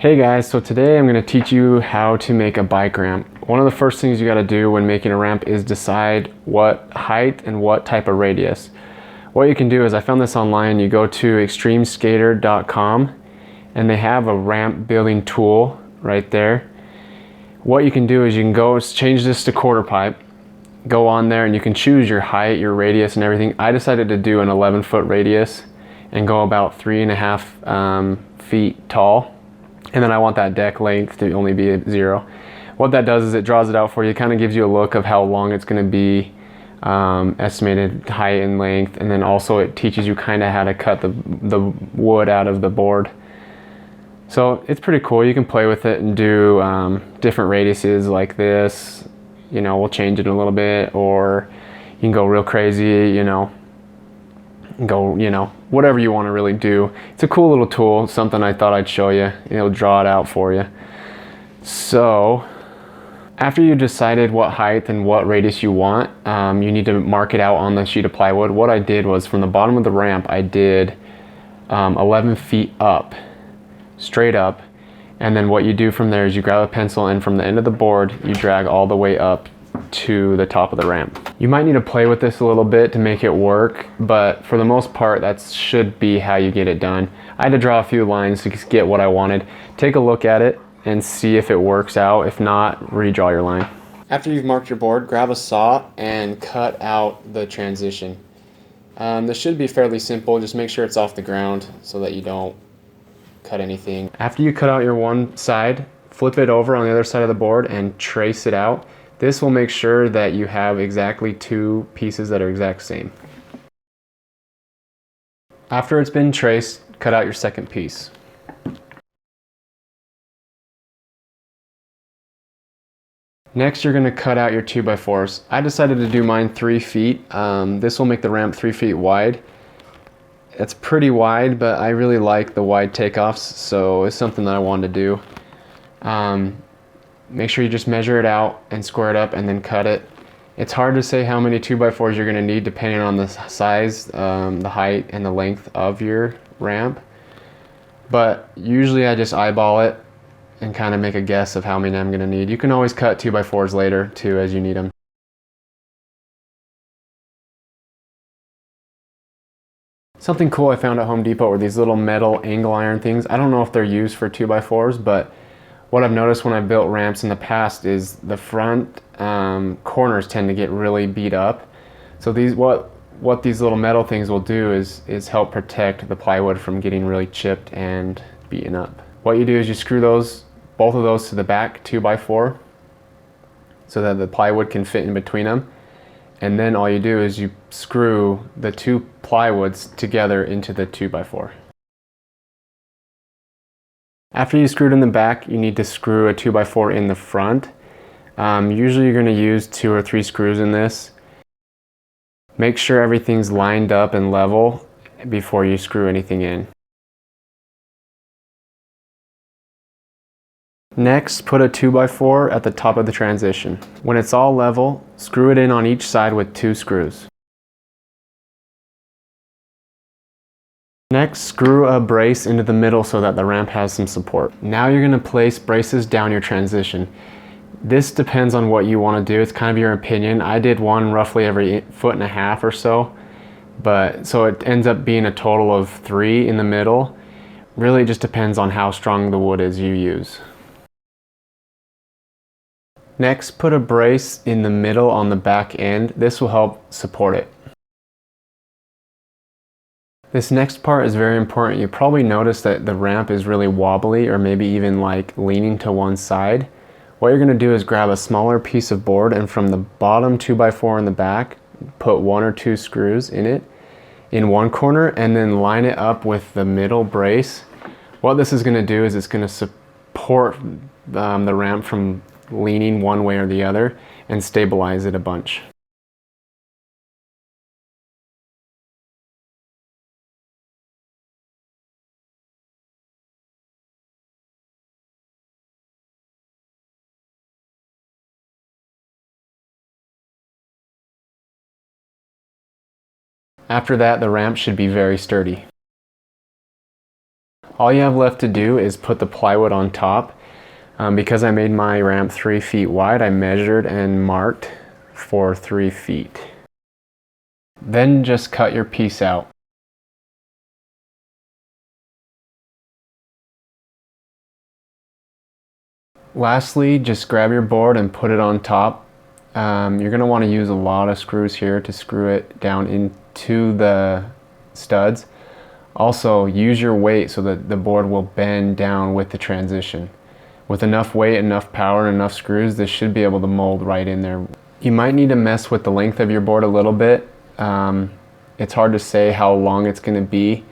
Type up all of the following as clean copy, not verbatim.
Hey guys, so today I'm going to teach you how to make a bike ramp. One of the first things you got to do when making a ramp is decide what height and what type of radius. What you can do is, I found this online, you go to extremeskater.com and they have a ramp building tool right there. What you can do is you can go change this to quarter pipe, go on there and you can choose your height, your radius and everything. I decided to do an 11-foot radius and go about 3.5 feet tall. And then I want that deck length to only be 0. What that does is it draws it out for you. It kind of gives you a look of how long it's going to be, estimated height and length, and then also it teaches you kind of how to cut the wood out of the board. So it's pretty cool. You can play with it and do different radiuses like this. You know, we'll change it a little bit, or you can go real crazy, whatever you want to really do. It's a cool little tool, something I thought I'd show you. It'll draw it out for you. So after you decided what height and what radius you want, you need to mark it out on the sheet of plywood. What I did was, from the bottom of the ramp, I did 11 feet up, straight up, and then what you do from there is you grab a pencil and from the end of the board you drag all the way up to the top of the ramp. You might need to play with this a little bit to make it work, but for the most part that should be how you get it done. I had to draw a few lines to get what I wanted. Take a look at it and see if it works out. If not, redraw your line. After you've marked your board, grab a saw and cut out the transition. This should be fairly simple. Just make sure it's off the ground so that you don't cut anything. After you cut out your one side, flip it over on the other side of the board and trace it out. This will make sure that you have exactly 2 pieces that are exact same. After it's been traced, cut out your second piece. Next, you're going to cut out your 2x4s. I decided to do mine 3 feet. This will make the ramp 3 feet wide. It's pretty wide, but I really like the wide takeoffs, so it's something that I wanted to do. Make sure you just measure it out and square it up and then cut it. It's hard to say how many 2x4s you're going to need depending on the size, the height, and the length of your ramp. But usually I just eyeball it and kind of make a guess of how many I'm going to need. You can always cut 2x4s later too as you need them. Something cool I found at Home Depot were these little metal angle iron things. I don't know if they're used for 2x4s, but what I've noticed when I've built ramps in the past is the front corners tend to get really beat up. So what these little metal things will do is help protect the plywood from getting really chipped and beaten up. What you do is you screw both of those to the back 2x4 so that the plywood can fit in between them. And then all you do is you screw the 2 plywoods together into the 2x4. After you screwed in the back, you need to screw a 2x4 in the front. Usually you're going to use 2 or 3 screws in this. Make sure everything's lined up and level before you screw anything in. Next, put a 2x4 at the top of the transition. When it's all level, screw it in on each side with 2 screws. Next, screw a brace into the middle so that the ramp has some support. Now you're going to place braces down your transition. This depends on what you want to do. It's kind of your opinion. I did one roughly every 1.5 feet or so, so it ends up being a total of 3 in the middle. Really just depends on how strong the wood is you use. Next, put a brace in the middle on the back end. This will help support it. This next part is very important. You probably noticed that the ramp is really wobbly, or maybe even like leaning to one side. What you're going to do is grab a smaller piece of board and from the bottom 2x4 in the back, put 1 or 2 screws in it in one corner and then line it up with the middle brace. What this is going to do is it's going to support the ramp from leaning one way or the other and stabilize it a bunch. After that, the ramp should be very sturdy. All you have left to do is put the plywood on top. Because I made my ramp 3 feet wide, I measured and marked for 3 feet. Then just cut your piece out. Lastly, just grab your board and put it on top. You're going to want to use a lot of screws here to screw it down into the studs. Also, use your weight so that the board will bend down with the transition. With enough weight, enough power, and enough screws, this should be able to mold right in there. You might need to mess with the length of your board a little bit. It's hard to say how long it's going to be.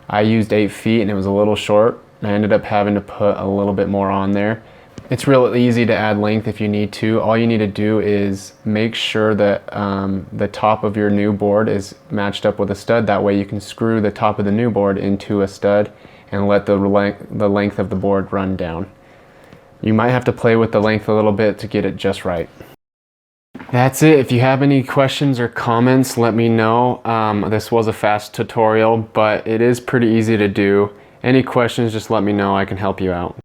I used 8 feet and it was a little short. I ended up having to put a little bit more on there. It's real easy to add length if you need to. All you need to do is make sure that the top of your new board is matched up with a stud. That way you can screw the top of the new board into a stud and let the length of the board run down. You might have to play with the length a little bit to get it just right. That's it. If you have any questions or comments, let me know. This was a fast tutorial, but it is pretty easy to do. Any questions, just let me know. I can help you out.